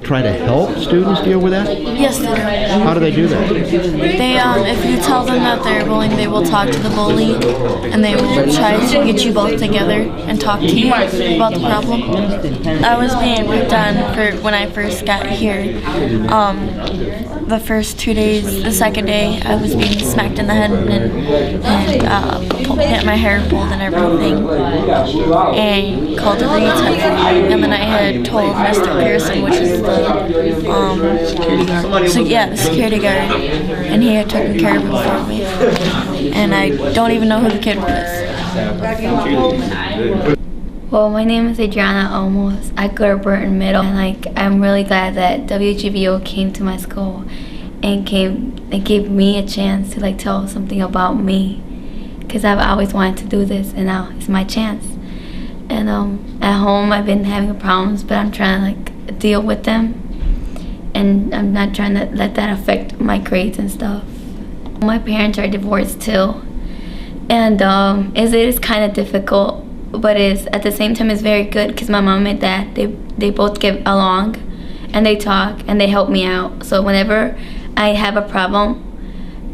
try to help students deal with that? Yes, they do. How do they do that? They, if you tell them that they're bullying, they will talk to the bully, and they will try to get you both together and talk to you about the problem. I was being picked on for when I first got here. The first 2 days, the second day, I was being smacked in the head and had my hair pulled and everything, and called a retard. And then I had told Mr. Pearson, which is the security guard. So yeah, the security guard, and he had taken care of it for me. And I don't even know who the kid was. Well, my name is Adriana Olmos. I go to Burton Middle, and I'm really glad that WGVO came to my school and gave me a chance to tell something about me, because I've always wanted to do this, and now it's my chance. And at home I've been having problems, but I'm trying to deal with them, and I'm not trying to let that affect my grades and stuff. My parents are divorced too, and it is kind of difficult, but at the same time it's very good, because my mom and dad, they both get along, and they talk, and they help me out. So whenever I have a problem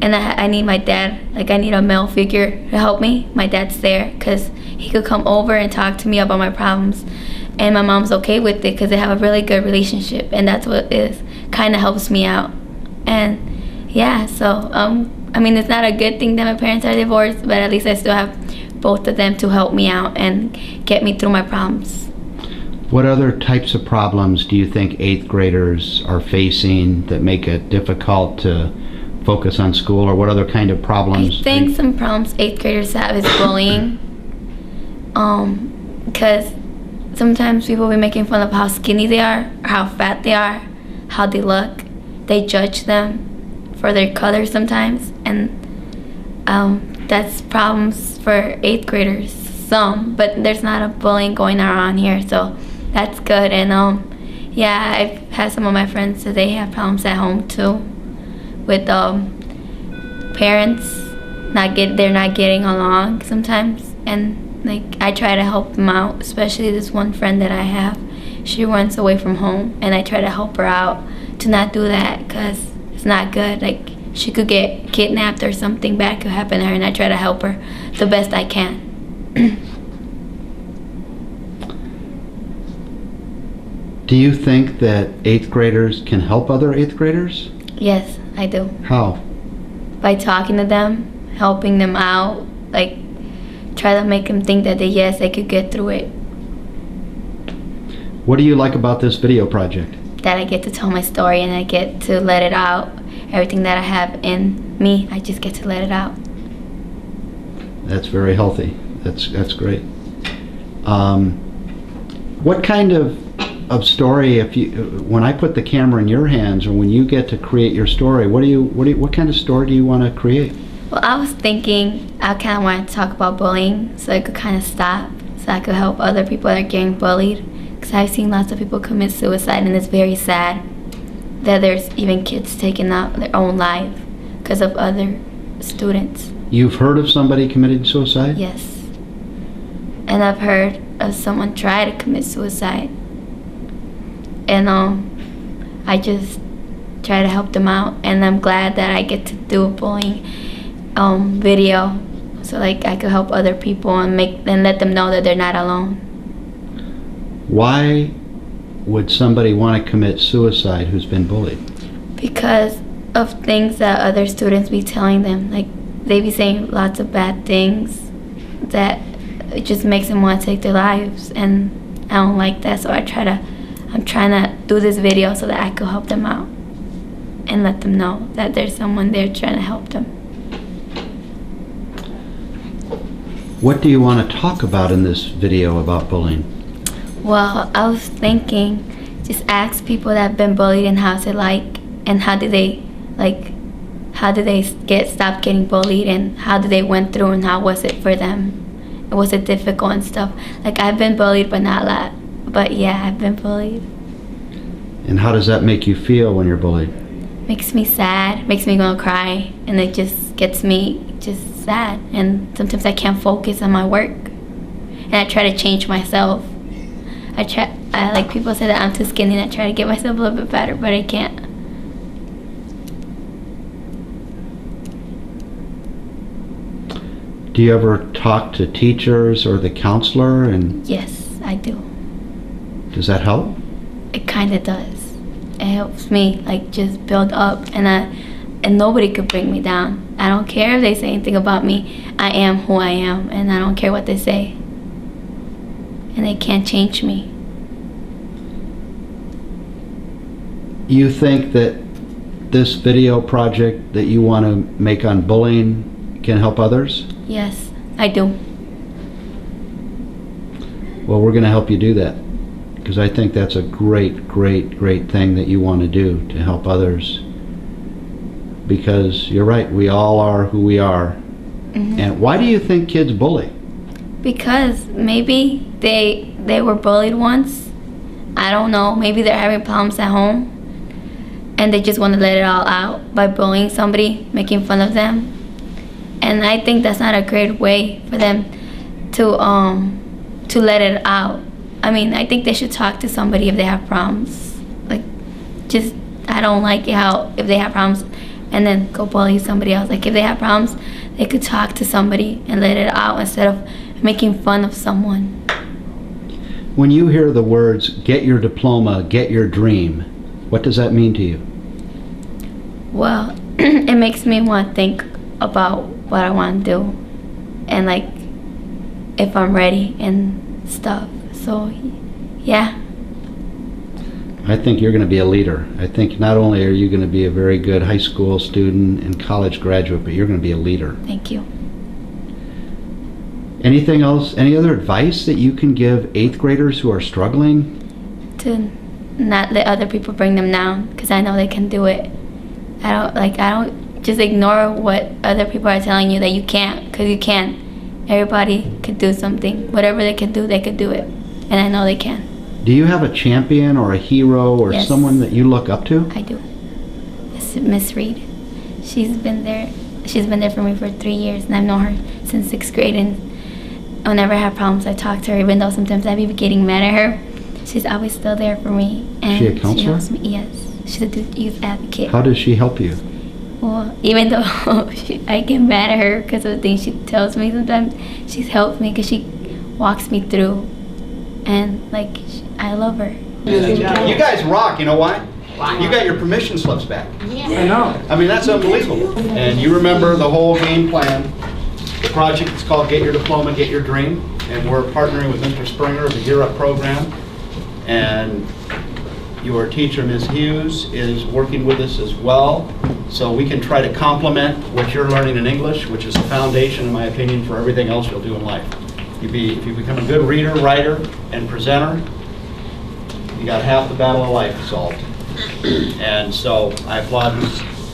and I need my dad, I need a male figure to help me, my dad's there, because he could come over and talk to me about my problems, and my mom's okay with it because they have a really good relationship, and that's what kind of helps me out. And yeah, so I mean, it's not a good thing that my parents are divorced, but at least I still have both of them to help me out and get me through my problems. What other types of problems do you think 8th graders are facing that make it difficult to focus on school, or what other kind of problems? I think some problems 8th graders have is bullying. Because sometimes people will be making fun of how skinny they are, or how fat they are, how they look. They judge them for their color sometimes, and that's problems for 8th graders, some, but there's not a bullying going around here, so that's good. And yeah, I've had some of my friends that they have problems at home too, with parents they're not getting along sometimes, and I try to help them out, especially this one friend that I have. She runs away from home, and I try to help her out to not do that, because it's not good. She could get kidnapped or something bad could happen to her, and I try to help her the best I can. Do you think that 8th graders can help other 8th graders? Yes, I do. How? By talking to them, helping them out, try to make them think that they could get through it. What do you like about this video project? That I get to tell my story, and I get to let it out. Everything that I have in me, I just get to let it out. That's very healthy. That's great. What kind of story, when I put the camera in your hands, or when you get to create your story, what kind of story do you want to create? Well, I was thinking I kind of wanted to talk about bullying, so I could kind of stop, so I could help other people that are getting bullied, because I've seen lots of people commit suicide, and it's very sad that there's even kids taking out their own life because of other students. You've heard of somebody committing suicide? Yes. And I've heard of someone try to commit suicide. And I just try to help them out, and I'm glad that I get to do a bullying video, so I could help other people and let them know that they're not alone. Why would somebody want to commit suicide who's been bullied? Because of things that other students be telling them. They be saying lots of bad things that it just makes them want to take their lives, and I don't like that, so I'm trying to do this video so that I could help them out and let them know that there's someone there trying to help them. What do you want to talk about in this video about bullying? Well, I was thinking, just ask people that have been bullied and how's it like, and how did they stop getting bullied, and how did they went through, and how was it for them? Was it difficult and stuff? I've been bullied, but not a lot. But yeah, I've been bullied. And how does that make you feel when you're bullied? Makes me sad, makes me want to cry, and it just gets me just sad. And sometimes I can't focus on my work, and I try to change myself. I like people say that I'm too skinny, and I try to get myself a little bit fatter, but I can't. Do you ever talk to teachers or the counselor, and Yes, I do. does that help? It kind of does. It helps me like just build up, and nobody could bring me down. I don't care if they say anything about me. I am who I am, and I don't care what they say. And they can't change me. You think that this video project that you want to make on bullying can help others? Yes, I do. Well, we're going to help you do that, because I think that's a great, great, great thing that you want to do to help others. Because you're right, we all are who we are. Mm-hmm. And why do you think kids bully? Because maybe they were bullied once. I don't know. Maybe they're having problems at home, and they just want to let it all out by bullying somebody, making fun of them. And I think that's not a great way for them to let it out. I mean, I think they should talk to somebody if they have problems. Like, just, I don't like it how if they have problems and then go bully somebody else. Like, if they have problems, they could talk to somebody and let it out instead of making fun of someone. When you hear the words, get your diploma, get your dream, what does that mean to you? Well, it makes me want to think about what I want to do and like if I'm ready and stuff. So yeah. I think you're going to be a leader. I think not only are you going to be a very good high school student and college graduate, but you're going to be a leader. Thank you. Anything else, any other advice that you can give 8th graders who are struggling? To not let other people bring them down, because I know they can do it. I don't just ignore what other people are telling you that you can't, because you can. Everybody could do something. Whatever they can do, they could do it. And I know they can. Do you have a champion or a hero or Yes. someone that you look up to? I do. It's Miss Reed. She's been there for me for 3 years, and I've known her since 6th grade, and whenever I have problems, I talk to her, even though sometimes I be getting mad at her. She's always still there for me. And She a counselor? She helps me, yes. She's a youth advocate. How does she help you? Well, even though I get mad at her because of the things she tells me sometimes, she's helped me because she walks me through. And, like, I love her. You guys rock, you know why? You got your permission slips back. I know. I mean, that's unbelievable. And you remember the whole game plan. The project is called Get Your Diploma, Get Your Dream. And we're partnering with Mr. Springer of the Gear Up program. And your teacher, Ms. Hughes, is working with us as well. So we can try to complement what you're learning in English, which is the foundation, in my opinion, for everything else you'll do in life. If you become a good reader, writer, and presenter, you got half the battle of life solved. And so I applaud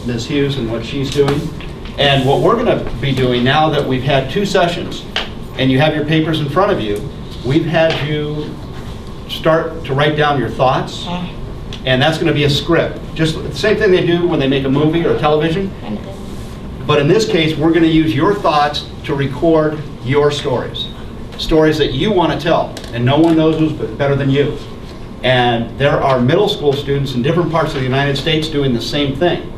Ms. Hughes and what she's doing. And what we're going to be doing now that we've had 2 sessions, and you have your papers in front of you, we've had you start to write down your thoughts, and that's going to be a script. Just the same thing they do when they make a movie or television. But in this case, we're going to use your thoughts to record your stories. Stories that you want to tell, and no one knows who's better than you. And there are middle school students in different parts of the United States doing the same thing,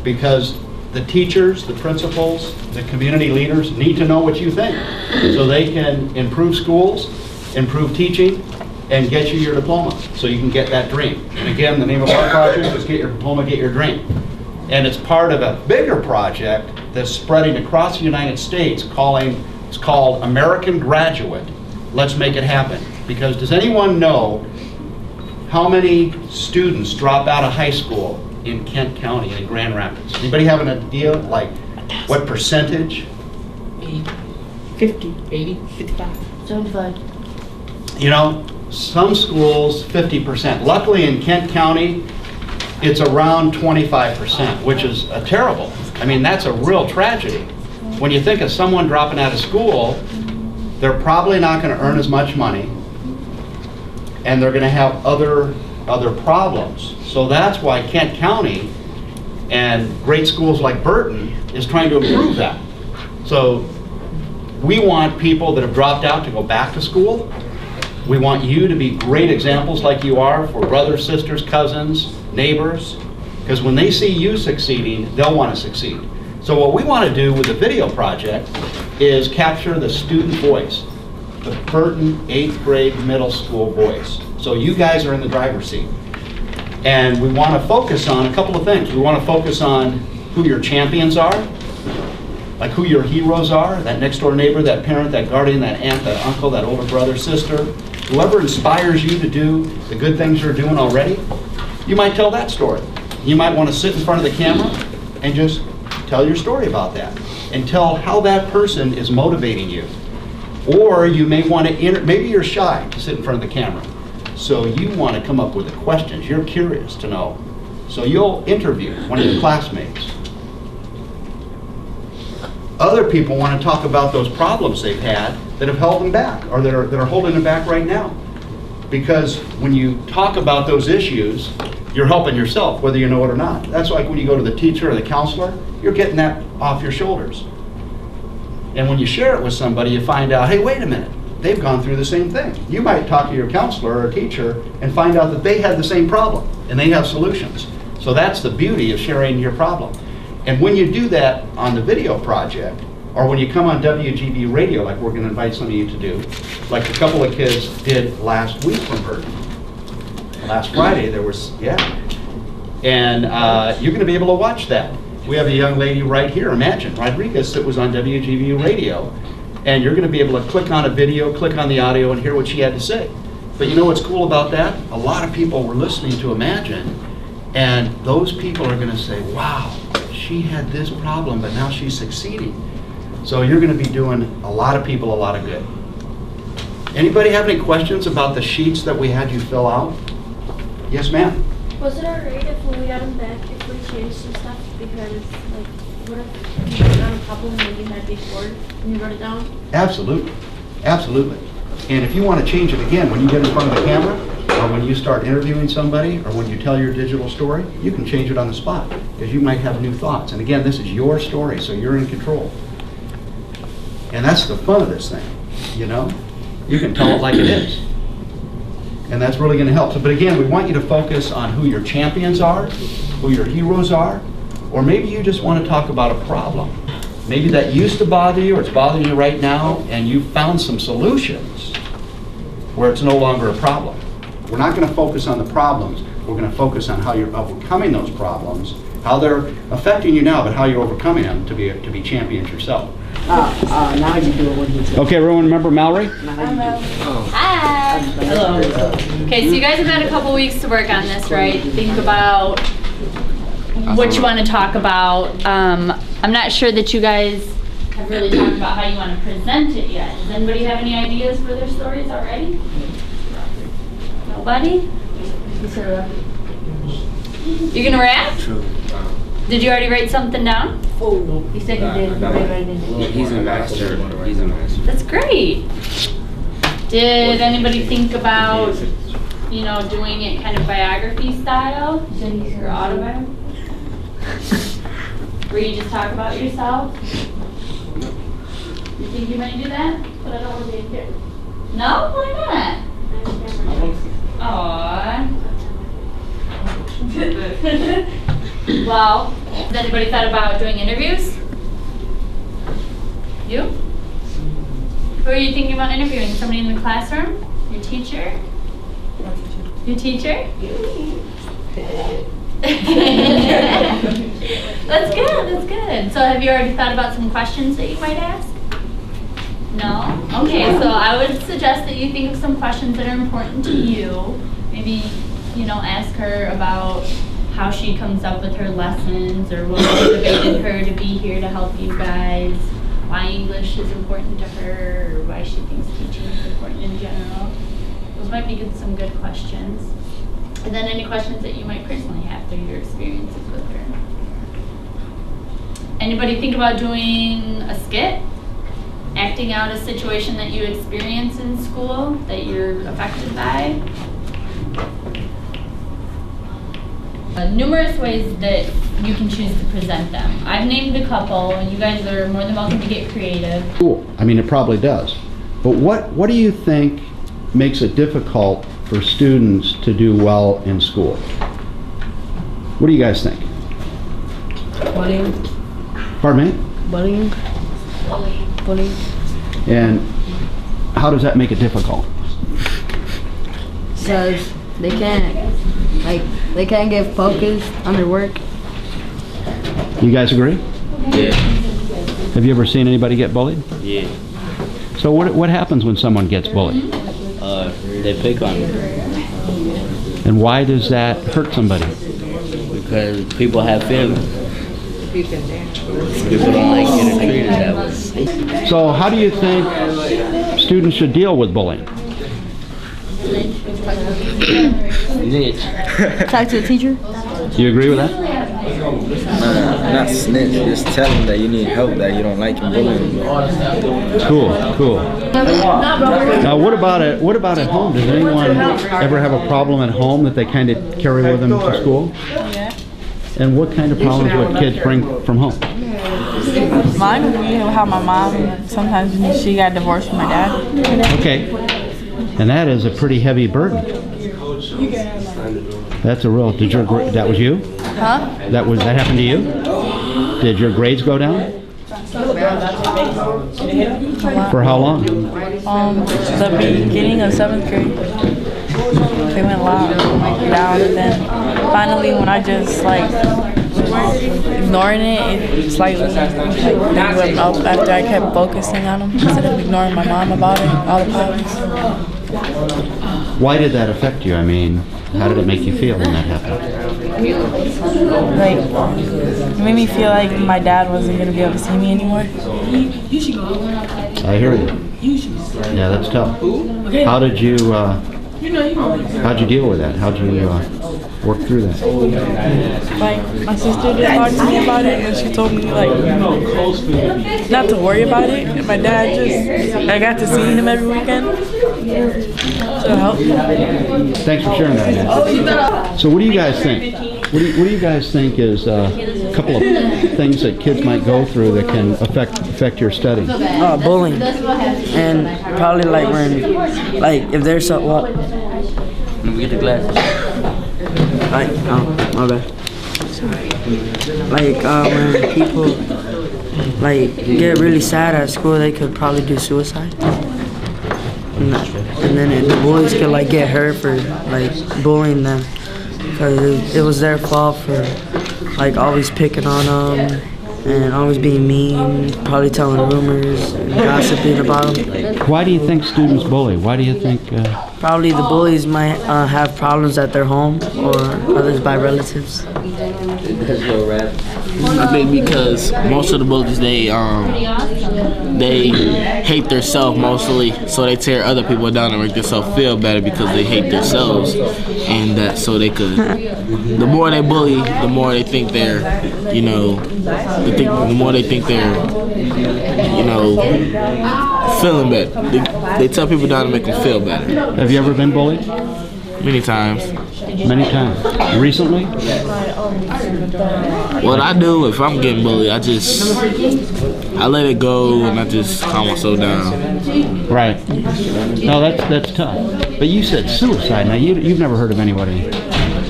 because the teachers, the principals, the community leaders need to know what you think so they can improve schools, improve teaching, and get you your diploma so you can get that dream. And again, the name of our project is Get Your Diploma, Get Your Dream. And it's part of a bigger project that's spreading across the United States it's called American Graduate. Let's make it happen. Because does anyone know how many students drop out of high school in Kent County and in Grand Rapids? Anybody have an idea, like what percentage? 50, 80, 55. 75. You know, some schools 50%. Luckily in Kent County, it's around 25%, which is terrible. I mean, that's a real tragedy. When you think of someone dropping out of school, they're probably not going to earn as much money, and they're going to have other problems. So that's why Kent County and great schools like Burton is trying to improve that. So we want people that have dropped out to go back to school, We want you to be great examples like you are for brothers, sisters, cousins, neighbors, because when they see you succeeding, they'll want to succeed. So what we want to do with the video project is capture the student voice, the Burton 8th grade middle school voice. So you guys are in the driver's seat. And we want to focus on a couple of things. We want to focus on who your champions are, like who your heroes are, that next door neighbor, that parent, that guardian, that aunt, that uncle, that older brother, sister, whoever inspires you to do the good things you're doing already. You might tell that story. You might want to sit in front of the camera and just tell your story about that and tell how that person is motivating you. Or you may want to, maybe you're shy to sit in front of the camera. So you want to come up with the questions. You're curious to know. So you'll interview one of your classmates. Other people want to talk about those problems they've had that have held them back or that are holding them back right now. Because when you talk about those issues, you're helping yourself, whether you know it or not. That's like when you go to the teacher or the counselor, you're getting that off your shoulders. And when you share it with somebody, you find out, hey, wait a minute, they've gone through the same thing. You might talk to your counselor or teacher and find out that they had the same problem and they have solutions. So that's the beauty of sharing your problem. And when you do that on the video project, or when you come on WGB radio, like we're going to invite some of you to do, like a couple of kids did last week from Burton. Last Friday there was, yeah. And you're going to be able to watch that. We have a young lady right here, Imagine Rodriguez, that was on WGBU radio, and you're going to be able to click on a video, click on the audio, and hear what she had to say. But you know what's cool about that? A lot of people were listening to Imagine, and those people are going to say, wow, she had this problem, but now she's succeeding. So you're going to be doing a lot of people a lot of good. Anybody have any questions about the sheets that we had you fill out? Yes, ma'am. Was it alright if when we got them back, if we changed some stuff? Because, like, what if you wrote down a problem that you had before and you wrote it down? Absolutely. Absolutely. And if you want to change it again, when you get in front of the camera, or when you start interviewing somebody, or when you tell your digital story, you can change it on the spot, because you might have new thoughts. And again, this is your story, so you're in control. And that's the fun of this thing, you know? You can tell it like it is. And that's really going to help. So, but again, we want you to focus on who your champions are, who your heroes are, or maybe you just want to talk about a problem. Maybe that used to bother you, or it's bothering you right now, and you found some solutions where it's no longer a problem. We're not going to focus on the problems. We're going to focus on how you're overcoming those problems, how they're affecting you now, but how you're overcoming them to be champions yourself. Now you do what you do. Okay, everyone remember Mallory? Hi. Hello. Okay, so you guys have had a couple weeks to work on this, right? Think about what you want to talk about. I'm not sure that you guys have really talked about how you want to present it yet. Does anybody have any ideas for their stories already? Nobody? You're gonna rap? Did you already write something down? He said he did. He's a master. He's a master. That's great. Did anybody think about, you know, doing it kind of biography style? Or autobiography? Where you just talk about yourself? You think you might do that? But I don't want to be here. No? Why not? Aww. Well, has anybody thought about doing interviews? You? Who are you thinking about interviewing? Somebody in the classroom? Your teacher? Your teacher? That's good, that's good. So have you already thought about some questions that you might ask? No? Okay, so I would suggest that you think of some questions that are important to you. Maybe, you know, ask her about how she comes up with her lessons, or what motivated her to be here to help you guys, why English is important to her, or why she thinks teaching is important in general. Those might be some good questions. And then any questions that you might personally have through your experiences with her. Anybody think about doing a skit? Acting out a situation that you experience in school that you're affected by? Numerous ways that you can choose to present them. I've named a couple, and you guys are more than welcome to get creative. Cool. I mean, it probably does. But what do you think makes it difficult for students to do well in school? What do you guys think? Bullying. Pardon me? Bullying. Bullying. And how does that make it difficult? Because they can't get focused on their work. You guys agree? Yeah. Have you ever seen anybody get bullied? Yeah. So what happens when someone gets bullied? They pick on me And why does that hurt somebody? because people have feelings. People don't like getting treated that way. So how do you think students should deal with bullying? Talk to the teacher. Do you agree with that? Not snitch, just tell them that you need help, that you don't like him bullying. Cool. Now what about at home? Does anyone ever have a problem at home that they kind of carry with them to school? And what kind of problems would kids bring from home? Mine would be how my mom, sometimes she got divorced from my dad. Okay. And that is a pretty heavy burden. That's a real, that was you? Huh? That happened to you? Did your grades go down? For how long? The beginning of 7th grade. They went a lot down, and then finally when I just was ignoring it slightly went up after I kept focusing on them instead of ignoring my mom about it, all the problems. Why did that affect you? I mean, how did it make you feel when that happened? It made me feel like my dad wasn't going to be able to see me anymore. I hear you. Yeah, that's tough. How'd you deal with that? How'd you work through that? My sister just talked to me about it, and she told me not to worry about it. And my dad I got to see him every weekend. So it helped. Thanks for sharing that, man. So what do you guys think? What do you guys think is a couple of things that kids might go through that can affect your study? Bullying, and probably if there's some Let me get the glasses. my bad. When people get really sad at school, they could probably do suicide. And then the bullies could get hurt for bullying them because it was their fault for always picking on them and always being mean, probably telling rumors and gossiping about them. Why do you think students bully? Why do you think? Probably the bullies might have problems at their home or others by relatives. I think because most of the bullies they hate themselves mostly, so they tear other people down and make themselves feel better because they hate themselves, and that so they could. The more they bully, the more they think they're, the more they think they're, feeling better. They tell people down to make them feel better. Have you ever been bullied? Many times. Many times. Recently? What I do if I'm getting bullied, I let it go and I just calm myself down. Right. No, that's tough. But you said suicide. Now you've never heard of anybody.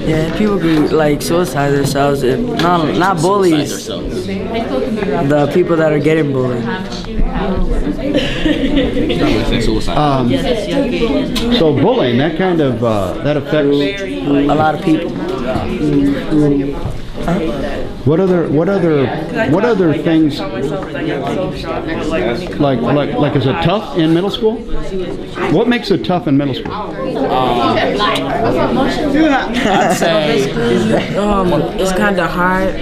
Yeah, people could suicide themselves. Not bullies. The people that are getting bullied. So bullying, that kind of that affects a lot of people. What other things like is it tough in middle school? What makes it tough in middle school? I'd say it's kind of hard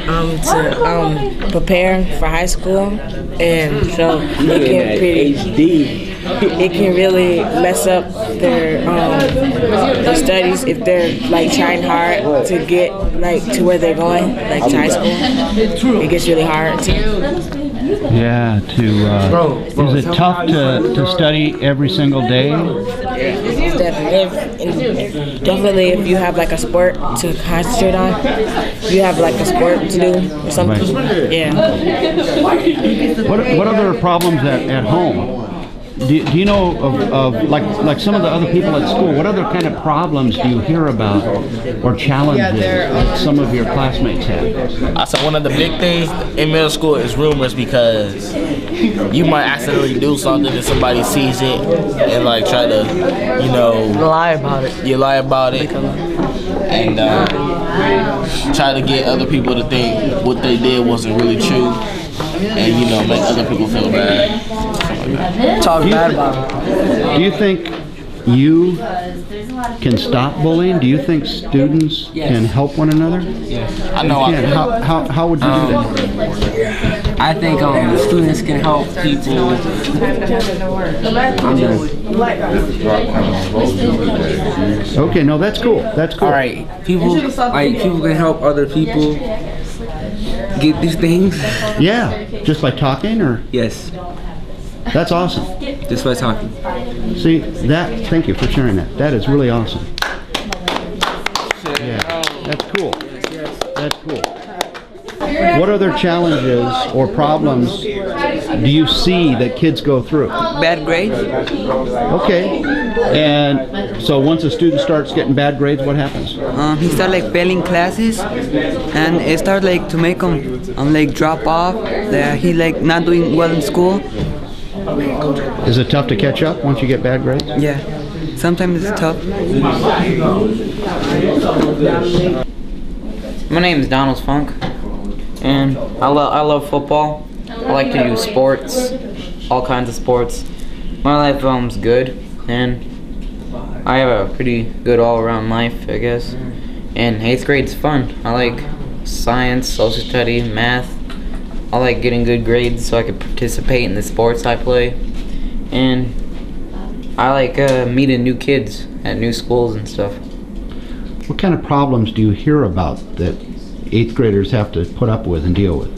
to prepare for high school, and so it can really mess up their studies if they're trying hard to get to where they're going, to high school. It gets really hard too. Yeah, is it tough to study every single day? Definitely if you have a sport to concentrate on, if you have a sport to do or something. Right. Yeah. What other problems at home? Do you know of like some of the other people at school? What other kind of problems do you hear about or challenges that some of your classmates have? I said one of the big things in middle school is rumors, because you might accidentally do something and somebody sees it and like try to, you know, Lie about it. you lie about it and try to get other people to think what they did wasn't really true, and you know, make other people feel bad. Talk bad about it. Do you think you can stop bullying? Do you think students can help one another? I know I Yeah, can. how would you do that? I think students can help people. Okay, no, that's cool. That's cool. All right, people can help other people get these things. Yeah, just by talking, or Yes, that's awesome. just by talking. See that? Thank you for sharing that. That is really awesome. Yeah, that's cool. That's cool. What other challenges or problems do you see that kids go through? Bad grades. Okay. And so once a student starts getting bad grades, what happens? He start like failing classes, and it start like to make him like drop off. That he like not doing well in school. Is it tough to catch up once you get bad grades? Yeah, sometimes it's tough. My name is Donald Funk, and I love football. I like to do sports, all kinds of sports. My life is good, and I have a pretty good all-around life, I guess. And 8th grade's fun. I like science, social study, math. I like getting good grades so I can participate in the sports I play. And I like meeting new kids at new schools and stuff. What kind of problems do you hear about that 8th graders have to put up with and deal with?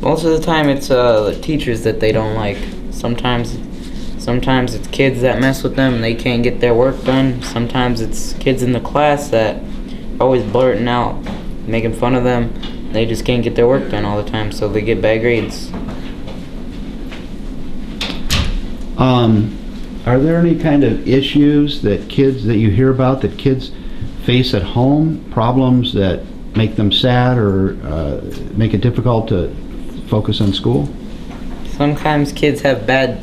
Most of the time it's the teachers that they don't like. Sometimes it's kids that mess with them and they can't get their work done. Sometimes it's kids in the class that are always blurting out, making fun of them. They just can't get their work done all the time, so they get bad grades. Are there any kind of issues that you hear about that kids face at home? Problems that make them sad or make it difficult to focus on school? Sometimes kids have bad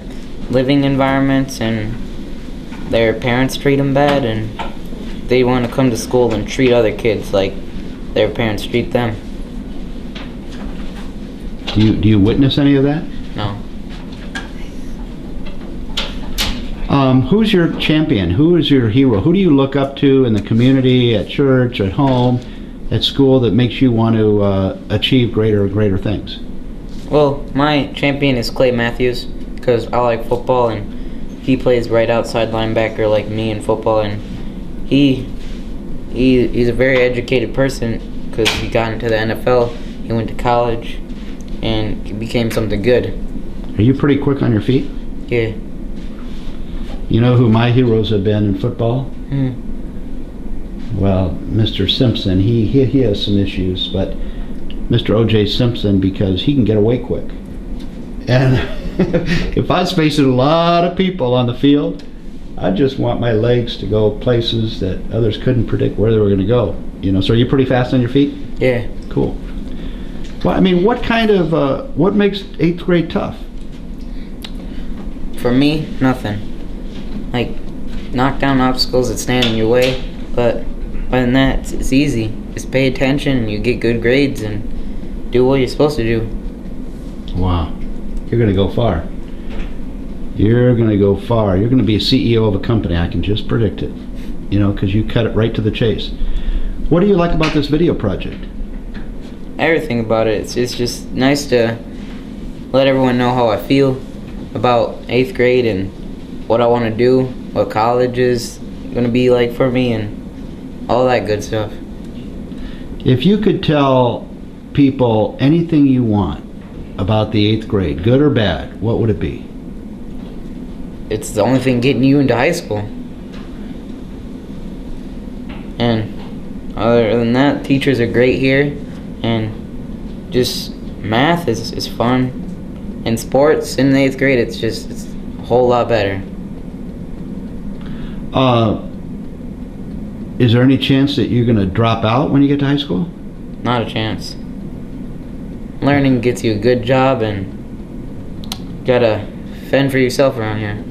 living environments and their parents treat them bad, and they want to come to school and treat other kids like their parents treat them. Do you witness any of that? No. Who's your champion? Who is your hero? Who do you look up to in the community, at church, at home, at school that makes you want to achieve greater and greater things? Well, my champion is Clay Matthews, because I like football and he plays right outside linebacker like me in football, and he's a very educated person because he got into the NFL, he went to college, and he became something good. Are you pretty quick on your feet? Yeah. You know who my heroes have been in football? Well, Mr. Simpson, he has some issues, but Mr. O.J. Simpson, because he can get away quick. And if I was facing a lot of people on the field, I just want my legs to go places that others couldn't predict where they were going to go. You know, so are you pretty fast on your feet? Yeah. Cool. Well, I mean, what makes 8th grade tough? For me, nothing. Like, knock down obstacles that stand in your way, but other than that, it's easy. Just pay attention and you get good grades and do what you're supposed to do. Wow. You're going to go far. You're going to go far. You're going to be a CEO of a company. I can just predict it. You know, because you cut it right to the chase. What do you like about this video project? Everything about it. It's just nice to let everyone know how I feel about 8th grade and what I want to do, what college is going to be like for me, and all that good stuff. If you could tell people anything you want about the 8th grade, good or bad, what would it be? It's the only thing getting you into high school. And other than that, teachers are great here, and just math is fun. And sports in the 8th grade, it's whole lot better. Is there any chance that you're going to drop out when you get to high school? Not a chance. Learning gets you a good job, and gotta fend for yourself around here.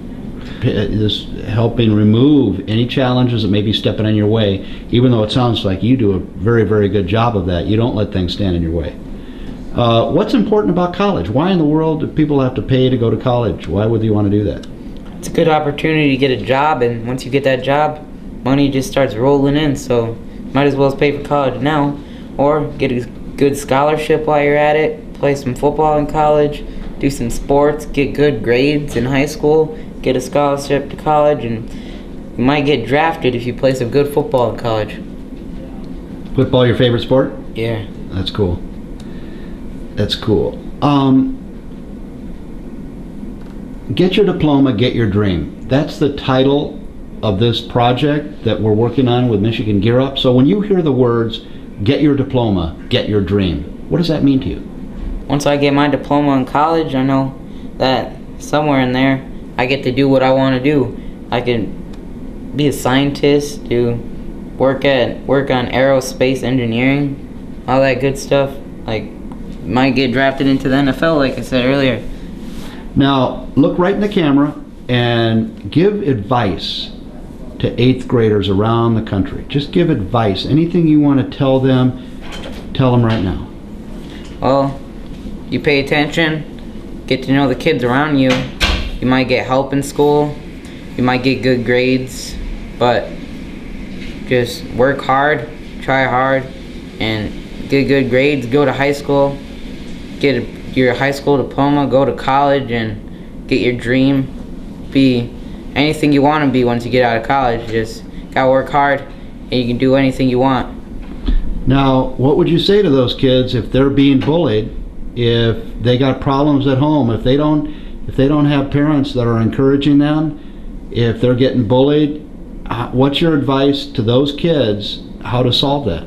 This helping remove any challenges that may be stepping in your way, even though it sounds like you do a very, very good job of that. You don't let things stand in your way. What's important about college? Why in the world do people have to pay to go to college? Why would you want to do that? It's a good opportunity to get a job, and once you get that job, money just starts rolling in, so might as well pay for college now, or get a good scholarship while you're at it, play some football in college, do some sports, get good grades in high school, get a scholarship to college, and you might get drafted if you play some good football in college. Football your favorite sport? Yeah. That's cool. That's cool. Get your diploma, get your dream. That's the title of this project that we're working on with Michigan Gear Up. So when you hear the words, get your diploma, get your dream, what does that mean to you? Once I get my diploma in college, I know that somewhere in there, I get to do what I want to do. I can be a scientist, work on aerospace engineering, all that good stuff. Like, might get drafted into the NFL, like I said earlier. Now, look right in the camera and give advice to 8th graders around the country. Just give advice. Anything you want to tell them right now. Well, you pay attention, get to know the kids around you. You might get help in school, you might get good grades, but just work hard, try hard, and get good grades, go to high school, get your high school diploma, go to college, and get your dream. Be anything you want to be once you get out of college. Just gotta work hard, and you can do anything you want. Now, what would you say to those kids if they're being bullied, if they got problems at home, if they don't have parents that are encouraging them, if they're getting bullied? What's your advice to those kids how to solve that?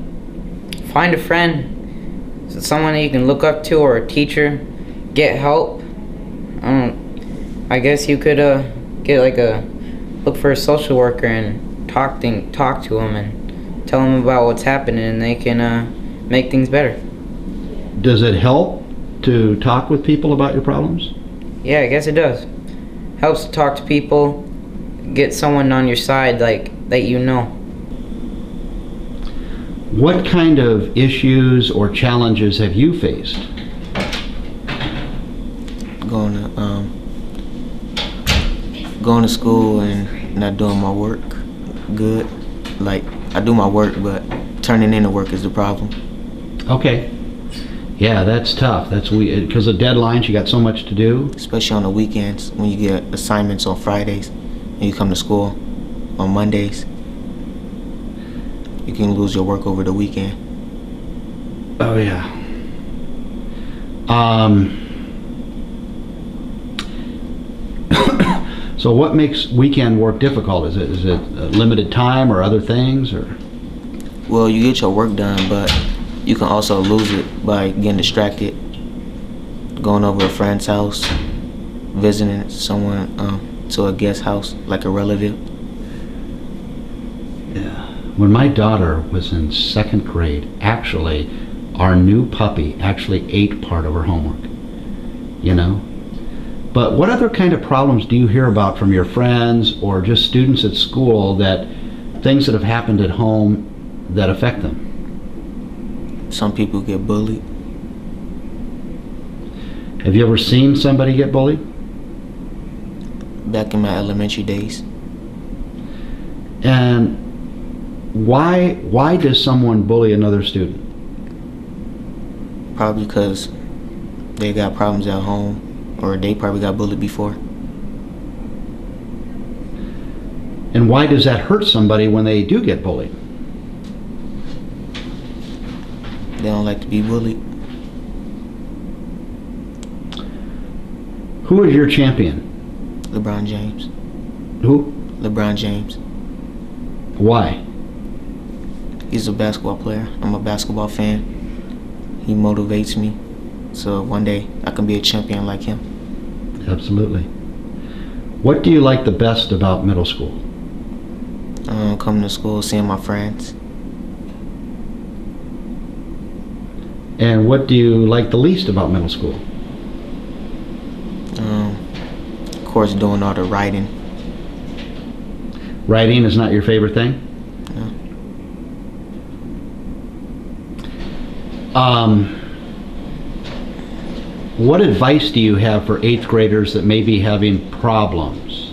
Find a friend, someone that you can look up to, or a teacher. Get help. I guess you could look for a social worker and talk to them and tell them about what's happening, and they can make things better. Does it help to talk with people about your problems? Yeah, I guess it does. Helps to talk to people, get someone on your side that you know. What kind of issues or challenges have you faced? Going to school and not doing my work good. Like, I do my work, but turning in the work is the problem. Okay. Yeah, that's tough. That's because of deadlines, you got so much to do. Especially on the weekends, when you get assignments on Fridays and you come to school on Mondays. You can lose your work over the weekend. Oh, yeah. So what makes weekend work difficult? Is it limited time or other things, or? Well, you get your work done, but you can also lose it by getting distracted, going over a friend's house, visiting someone to a guest house, like a relative. Yeah. When my daughter was in 2nd grade, actually, our new puppy actually ate part of her homework, you know? But what other kind of problems do you hear about from your friends or just students at school, that things that have happened at home that affect them? Some people get bullied. Have you ever seen somebody get bullied? Back in my elementary days. And why does someone bully another student? Probably because they got problems at home, or they probably got bullied before. And why does that hurt somebody when they do get bullied? They don't like to be bullied. Who is your champion? LeBron James. Who? LeBron James. Why? He's a basketball player. I'm a basketball fan. He motivates me, so one day I can be a champion like him. Absolutely. What do you like the best about middle school? Coming to school, seeing my friends. And what do you like the least about middle school? Of course, doing all the writing. Writing is not your favorite thing? What advice do you have for 8th graders that may be having problems?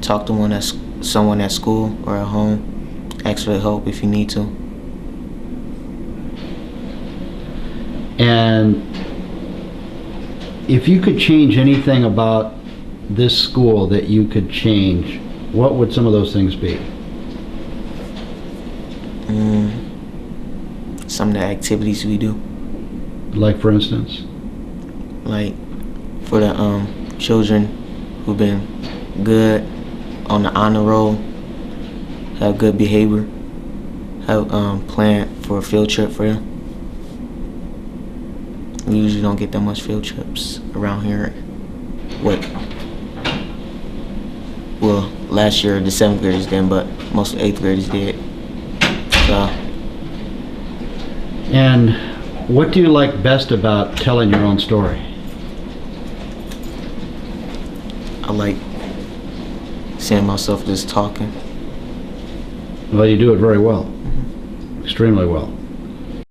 Talk to someone at school or at home. Ask for help if you need to. And if you could change anything about this school that you could change, what would some of those things be? Some of the activities we do. Like, for instance? Like, for the children who've been good on the honor roll, have good behavior, have planned for a field trip for them. We usually don't get that much field trips around here. Well, last year the 7th graders didn't, but most of the 8th graders did. So. And what do you like best about telling your own story? I like seeing myself just talking. Well, you do it very well. Extremely well.